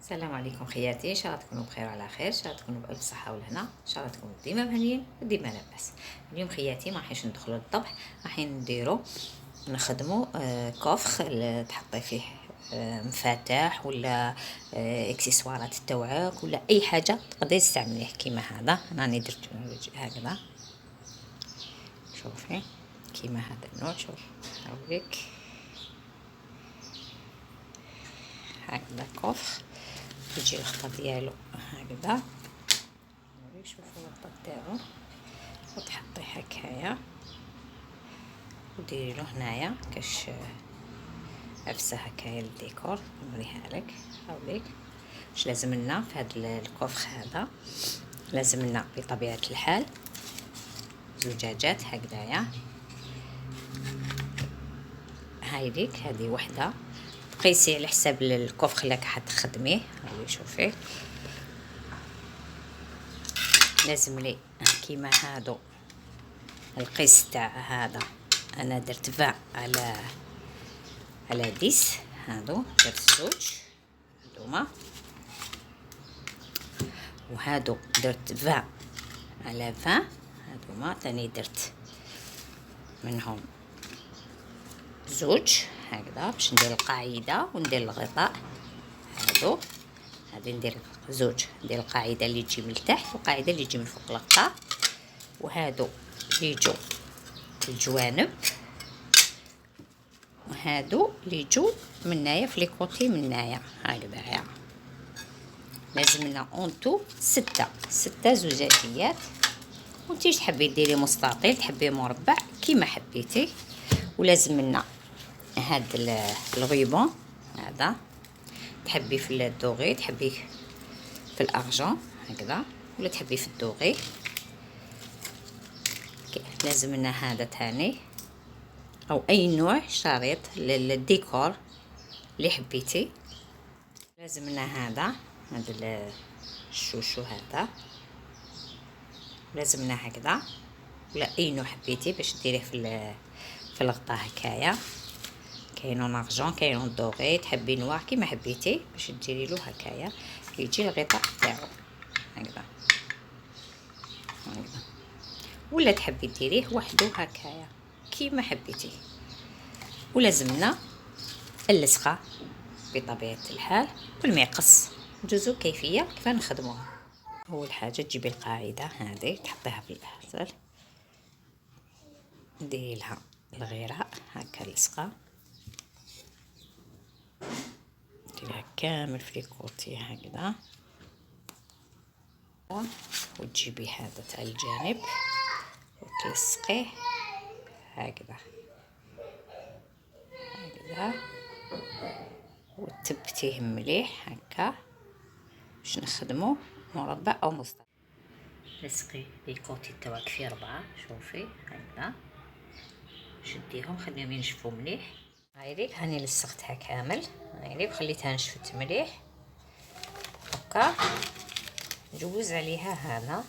السلام عليكم خياتي، ان شاء الله تكونوا بخير وعلى خير، ان شاء الله تكونوا بالف صحه والهنا، ان شاء الله تكونوا ديما مهنيين وديما لاباس. اليوم خياتي ما راحش ندخلوا للطبخ، راح نديروا نخدموا كوفخ تحطي فيه مفاتح ولا اكسسوارات تاوعك ولا اي حاجه تقدري تستعمليه كيما هذا. راني درت هكذا، شوفي كيما هذا النوع. شوف هاوليك هكذا كوفخ، تجي الخطه ديالو هكذا. شوفوا الخطه تاعو وتحطيه هكايا وديري له هنايا كاش عفسه هكايا للديكور. نوريها لك هاوليك واش لازم لنا في هذا الكوفخ هذا. لازم لنا بطبيعه الحال زجاجات هكذايا. هايديك هذه وحده، قيسي على حساب الكوفخ اللي راح تخدميه. هاولي شوفي لازم لي كيما هادو القيس تاع هذا. انا درت 20 على 10. هادو درت زوج هادوما، وهادو درت 20 على 20 هادوما ثاني درت منهم زوج هكذا باش ندير القاعده وندير الغطاء. هادو هادي ندير زوج، ندير القاعده اللي تجي من التحت والقاعده اللي تجي من فوق الغطاء، وهادو يجوا الجوانب، وهادو اللي يجوا منايا في لي كوتي منايا هكذايا. لازم لنا اونتو ستة زجاجيات. وانتي تحبي ديري مستطيل تحبي مربع كيما حبيتي. ولازم لنا هاد الغيبون هذا، تحبي في الدوغي تحبي في الارجون هكذا ولا تحبي في الدوغي. لازم لنا هذا تاني او اي نوع شريط للديكور اللي حبيتي. لازم لنا هذا الشوشو هذا، لازم لنا هكذا ولا اي نوع حبيتي باش ديريه في الغطاء هكايا. كاينون ارجون كاينون دوغي، تحبي نوار كيما حبيتي باش ديري له هكايا يجي الغطاء تاعو هكذا ولا تحبي ديريه وحده هكايا كيما حبيتي. ولازم لنا اللصقه بطبيعه الحال والمعقص. ندوزو كيفيه كيف نخدموها. اول حاجه تجيبي القاعده هذه تحطيها في الغسل، ديري لها الغراء هكا اللصقه، ديريها كامل في الكوتي هكذا، وتجيبي هذا تاع الجانب وتلصقيه هكذا هكذا وتثبتيه مليح هكا باش نخدمو مربع او مستطيل. لصقي الكوتي تاعك فيه 4. شوفي هكذا شديهم خليهم ينشفوا مليح. هايليك هاني لصقتها كامل، هايليك خليتها نشفت مليح هكا. نجوز عليها هذا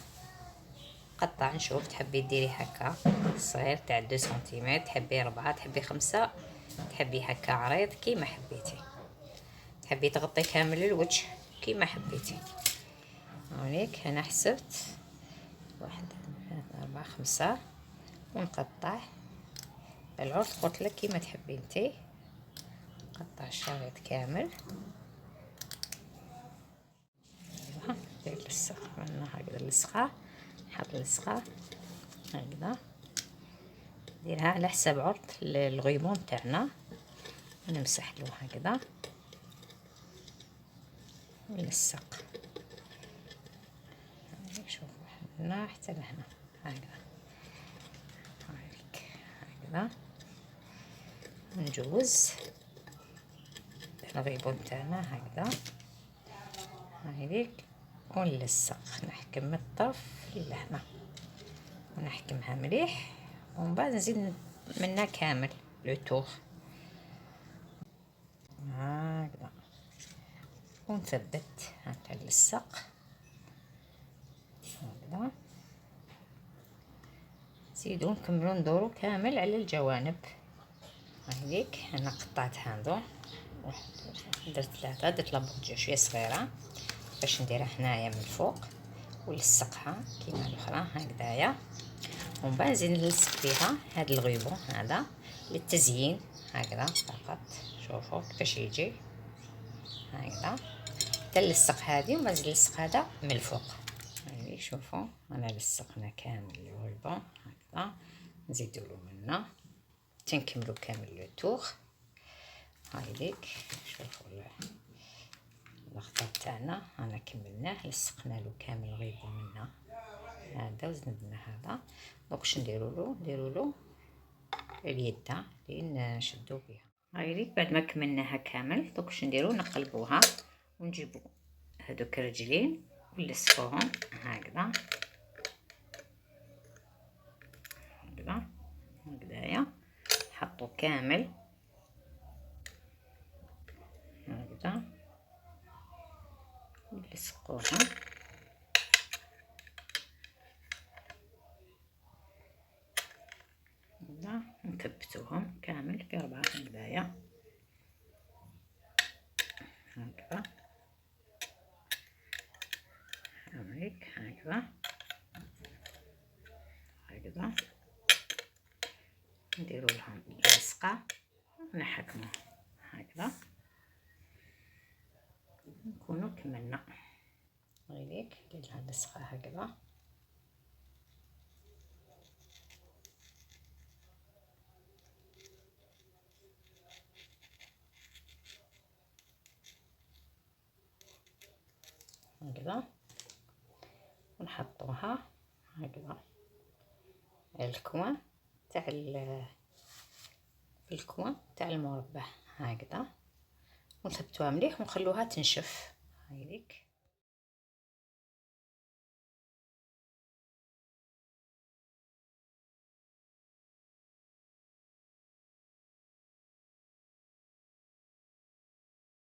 قطع. نشوف تحبي ديري هكا صغير تاع 2 سنتيمتر، تحبي 4 تحبي 5 تحبي هكا عريض كيما حبيتي، تحبي تغطي كامل الوجه كيما حبيتي. هونيك انا حسبت 1 2 3 4 5 ونقطع العرض قلت لك كيما تحبي انتي. قطع الشريط كامل دير اللصق عندنا هكذا اللصقه، نحط اللصقه هكذا نديرها على حساب عرض الغيبون تاعنا ونمسح له هكذا ونلصق. شوفوا هنا حتى لهنا هكذا هكذا. نجوز الغيبون تاعنا هكذا هايليك ونلصق، نحكم من الطرف لهنا ونحكمها مليح ومن بعد نزيد منها كامل لو تور هكذا ونثبت هكا اللصق هكذا. نزيدو نكملو ندورو كامل على الجوانب. هايليك انا قطعت هذو درت 3. درت لابورجيه شويه صغيره باش نديرها هنايا من الفوق ونلصقها كيما الاخرى هكذايا، ومن بعد نزيد نلصق بها هذا الغيبون هذا للتزيين هكذا فقط. شوفوا كيفاش يجي هكذا، تلصق هذه وما نزيد نلصق هذا من الفوق. هاي شوفوا انا لصقنا كامل الغيبون هكذا، نزيدو له منا تنكملو كامل لو تور. هايليك شوفوا الخطا تاعنا انا كملناه، لصقنا له كامل الغيبون منا هذا وزندنا هذا. دونك واش نديرو له اليد اللي نشدو بها. هايليك بعد ما كملناها كامل دونك واش نديرو نقلبوها ونجيبو هذوك الرجلين ونلصقوهم هكذا هكذايا، نحطو كامل هكذا نلصقوهم هكذا ونثبتوهم كامل في 4 هكذايا هكذا. هايك هكذا نديرو لهم لصقه ونحكمو هكذا نكونو كملنا. هايليك ندير لها لصقه هكذا هكذا ونحطوها هكذا الكوان تاع الكوان تاع المربع هكذا، ونثبتوها مليح ونخلوها تنشف. هايليك